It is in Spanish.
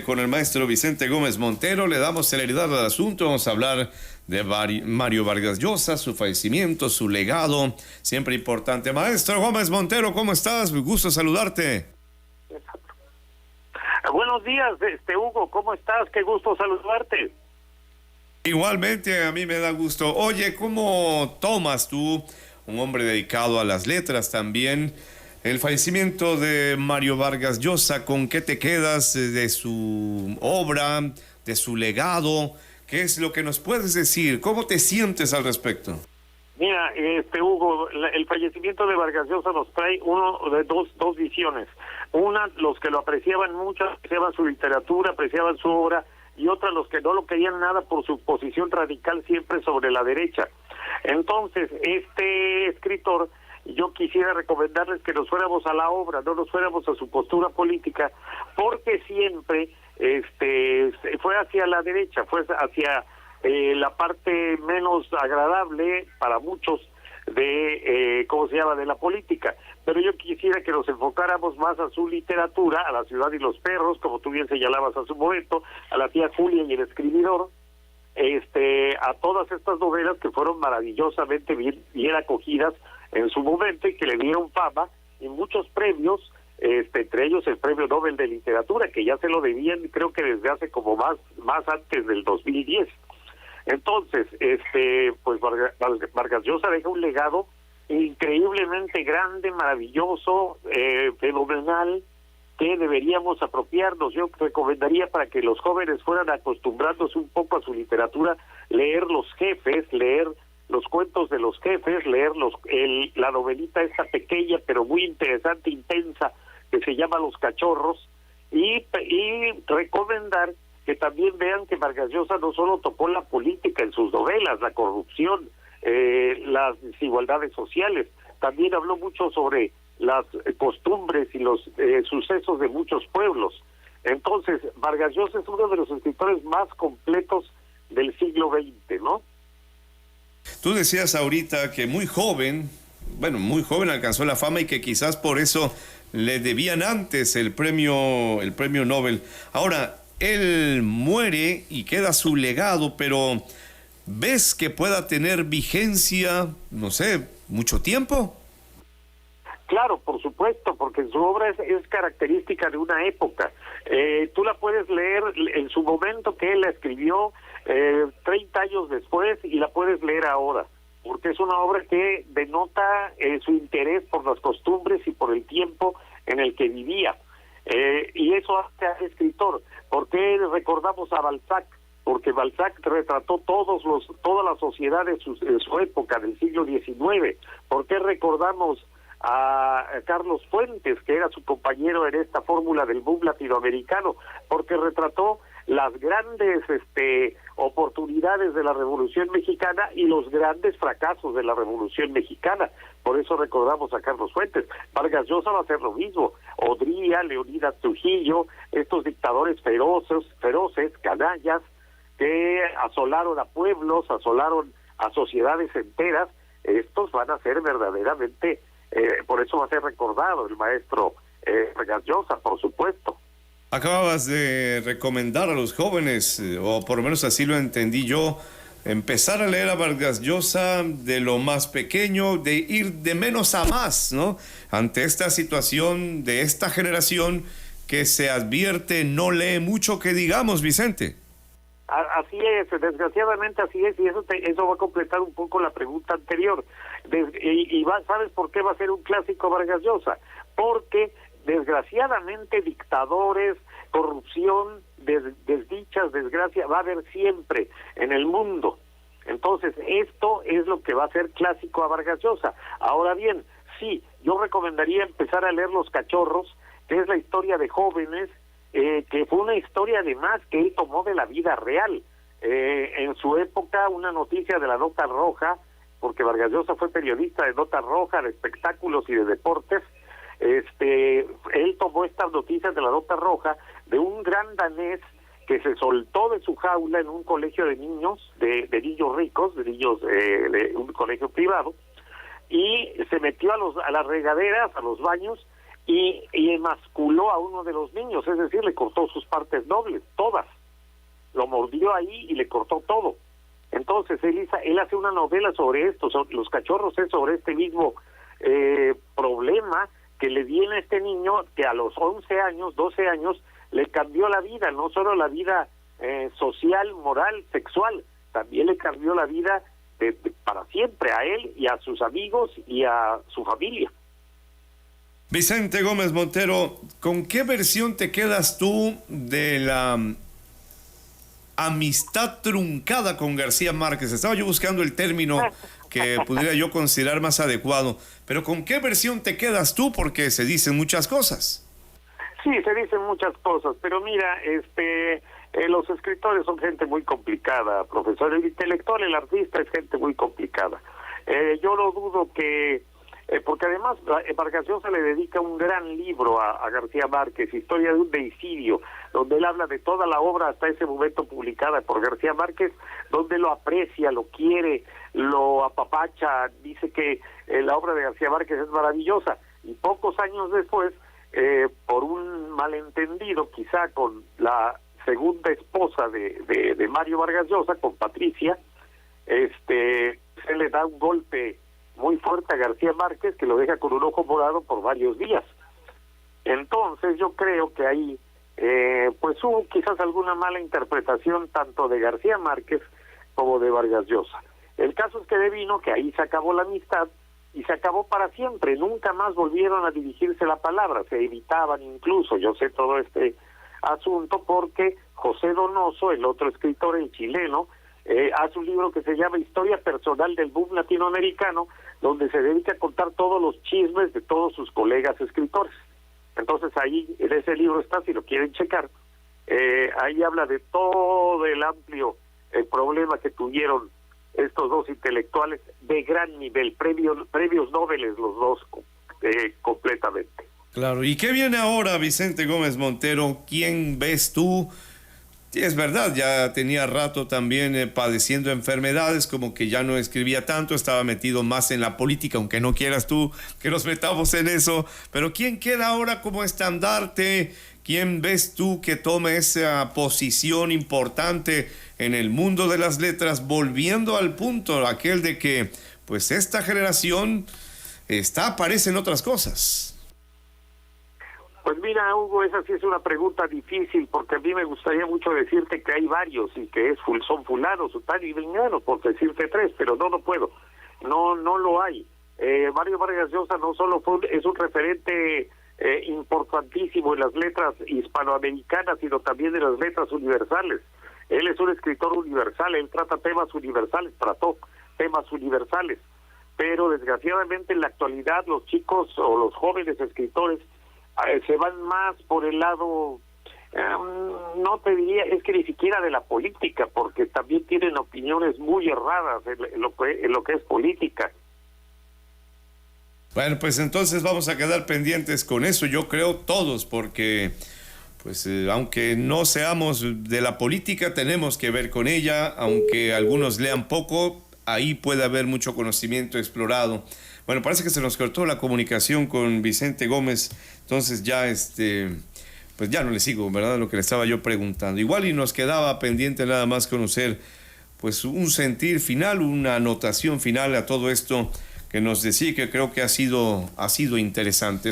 Con el maestro Vicente Gómez Montero le damos celeridad al asunto. Vamos a hablar de Mario Vargas Llosa, su fallecimiento, su legado, siempre importante. Maestro Gómez Montero, ¿cómo estás? Me gusto saludarte. Buenos días, Hugo, ¿cómo estás? Qué gusto saludarte. Igualmente, a mí me da gusto. Oye, ¿cómo tomas tú, un hombre dedicado a las letras también, el fallecimiento de Mario Vargas Llosa? ¿Con qué te quedas de su obra, de su legado? ¿Qué es lo que nos puedes decir? ¿Cómo te sientes al respecto? Mira, Hugo, el fallecimiento de Vargas Llosa nos trae uno de dos visiones. Una, los que lo apreciaban mucho, apreciaban su literatura, apreciaban su obra, y otra, los que no lo querían nada por su posición radical siempre sobre la derecha. Entonces, este escritor, yo quisiera recomendarles que nos fuéramos a la obra, no nos fuéramos a su postura política, porque siempre fue hacia la derecha, fue hacia la parte menos agradable para muchos de de la política. Pero yo quisiera que nos enfocáramos más a su literatura, a La ciudad y los perros, como tú bien señalabas hace un momento, a La tía Julia y El escribidor, a todas estas novelas que fueron maravillosamente bien acogidas en su momento y que le dieron fama y muchos premios, entre ellos el Premio Nobel de Literatura, que ya se lo debían, creo que desde hace como más antes del 2010. Entonces, pues Vargas Llosa deja un legado increíblemente grande, maravilloso, fenomenal, que deberíamos apropiarnos. Yo recomendaría, para que los jóvenes fueran acostumbrándose un poco a su literatura, leer Los Jefes, leer los cuentos de los jefes, leer la novelita esta pequeña pero muy interesante, intensa, que se llama Los Cachorros, y recomendar que también vean que Vargas Llosa no solo tocó la política en sus novelas, la corrupción, las desigualdades sociales, también habló mucho sobre las costumbres y los sucesos de muchos pueblos. Entonces, Vargas Llosa es uno de los escritores más completos del siglo XX, ¿no? Tú decías ahorita que muy joven alcanzó la fama y que quizás por eso le debían antes el premio Nobel. Ahora, él muere y queda su legado, pero ¿ves que pueda tener vigencia, no sé, mucho tiempo? Claro, por supuesto, porque su obra es característica de una época. Tú la puedes leer en su momento que él la escribió, 30 años después, y la puedes leer ahora, porque es una obra que denota su interés por las costumbres y por el tiempo en el que vivía. Y eso hace al escritor. ¿Por qué recordamos a Balzac? Porque Balzac retrató toda la sociedad de su época, del siglo XIX. ¿Por qué recordamos a Carlos Fuentes, que era su compañero en esta fórmula del boom latinoamericano? Porque retrató las grandes oportunidades de la Revolución Mexicana y los grandes fracasos de la Revolución Mexicana. Por eso recordamos a Carlos Fuentes. Vargas Llosa va a hacer lo mismo. Odría, Leonidas Trujillo, estos dictadores feroces, canallas, que asolaron a pueblos, asolaron a sociedades enteras, estos van a ser verdaderamente, por eso va a ser recordado el maestro Vargas Llosa, por supuesto. Acababas de recomendar a los jóvenes, o por lo menos así lo entendí yo, empezar a leer a Vargas Llosa de lo más pequeño, de ir de menos a más, ¿no? Ante esta situación de esta generación que se advierte no lee mucho que digamos, Vicente. Así es, desgraciadamente así es, y eso va a completar un poco la pregunta anterior. ¿Sabes por qué va a ser un clásico Vargas Llosa? Porque desgraciadamente dictadores, corrupción, desdichas, desgracia, va a haber siempre en el mundo. Entonces, esto es lo que va a ser clásico a Vargas Llosa. Ahora bien, sí, yo recomendaría empezar a leer Los Cachorros, que es la historia de jóvenes, que fue una historia además que él tomó de la vida real. En su época, una noticia de la Nota Roja, porque Vargas Llosa fue periodista de Nota Roja, de espectáculos y de deportes, él tomó estas noticias de la Nota Roja de un gran danés que se soltó de su jaula en un colegio de niños, de niños ricos, de un colegio privado, y se metió a las regaderas, a los baños, y emasculó a uno de los niños, es decir, le cortó sus partes nobles, todas. Lo mordió ahí y le cortó todo. Entonces él hace una novela sobre esto, Los Cachorros es sobre este mismo problema que le viene a este niño que a los 11 años, 12 años, le cambió la vida, no solo la vida social, moral, sexual, también le cambió la vida para siempre a él y a sus amigos y a su familia. Vicente Gómez Montero, ¿con qué versión te quedas tú de la amistad truncada con García Márquez? Estaba yo buscando el término que pudiera yo considerar más adecuado, pero ¿con qué versión te quedas tú? Porque se dicen muchas cosas. Sí, se dicen muchas cosas, pero mira, los escritores son gente muy complicada, profesor. El intelectual, el artista es gente muy complicada. Yo no dudo que, porque además Vargas Llosa le dedica un gran libro a García Márquez, Historia de un deicidio, donde él habla de toda la obra hasta ese momento publicada por García Márquez, donde lo aprecia, lo quiere, lo apapacha, dice que la obra de García Márquez es maravillosa, y pocos años después, por un malentendido quizá con la segunda esposa de Mario Vargas Llosa, con Patricia, se le da un golpe muy fuerte a García Márquez que lo deja con un ojo morado por varios días. Entonces yo creo que ahí pues hubo quizás alguna mala interpretación tanto de García Márquez como de Vargas Llosa. El caso es que devino que ahí se acabó la amistad y se acabó para siempre, nunca más volvieron a dirigirse la palabra, se evitaban incluso, yo sé todo este asunto porque José Donoso, el otro escritor, el chileno, hace un libro que se llama Historia Personal del Boom Latinoamericano, donde se dedica a contar todos los chismes de todos sus colegas escritores. Entonces ahí, en ese libro está, si lo quieren checar, ahí habla de todo el amplio problema que tuvieron estos dos intelectuales de gran nivel, premios Nobel los dos completamente. Claro, ¿y qué viene ahora, Vicente Gómez Montero? ¿Quién ves tú? Sí, es verdad, ya tenía rato también padeciendo enfermedades, como que ya no escribía tanto, estaba metido más en la política, aunque no quieras tú que nos metamos en eso, pero ¿quién queda ahora como estandarte? ¿Quién ves tú que tome esa posición importante en el mundo de las letras, volviendo al punto aquel de que pues esta generación aparece en otras cosas? Pues mira, Hugo, esa sí es una pregunta difícil, porque a mí me gustaría mucho decirte que hay varios y que son fulanos, tal y venganos, por decirte tres, pero no puedo, no lo hay. Mario Vargas Llosa no solo es un referente importantísimo en las letras hispanoamericanas, sino también en las letras universales. Él es un escritor universal, él trató temas universales, pero desgraciadamente en la actualidad los chicos o los jóvenes escritores se van más por el lado, no te diría, es que ni siquiera de la política, porque también tienen opiniones muy erradas en lo que es política. Bueno, pues entonces vamos a quedar pendientes con eso, yo creo todos, porque pues aunque no seamos de la política, tenemos que ver con ella, aunque algunos lean poco, ahí puede haber mucho conocimiento explorado. Bueno, parece que se nos cortó la comunicación con Vicente Gómez, entonces ya pues ya no le sigo, ¿verdad? Lo que le estaba yo preguntando. Igual y nos quedaba pendiente nada más conocer pues un sentir final, una anotación final a todo esto que nos decía, que creo que ha sido interesante.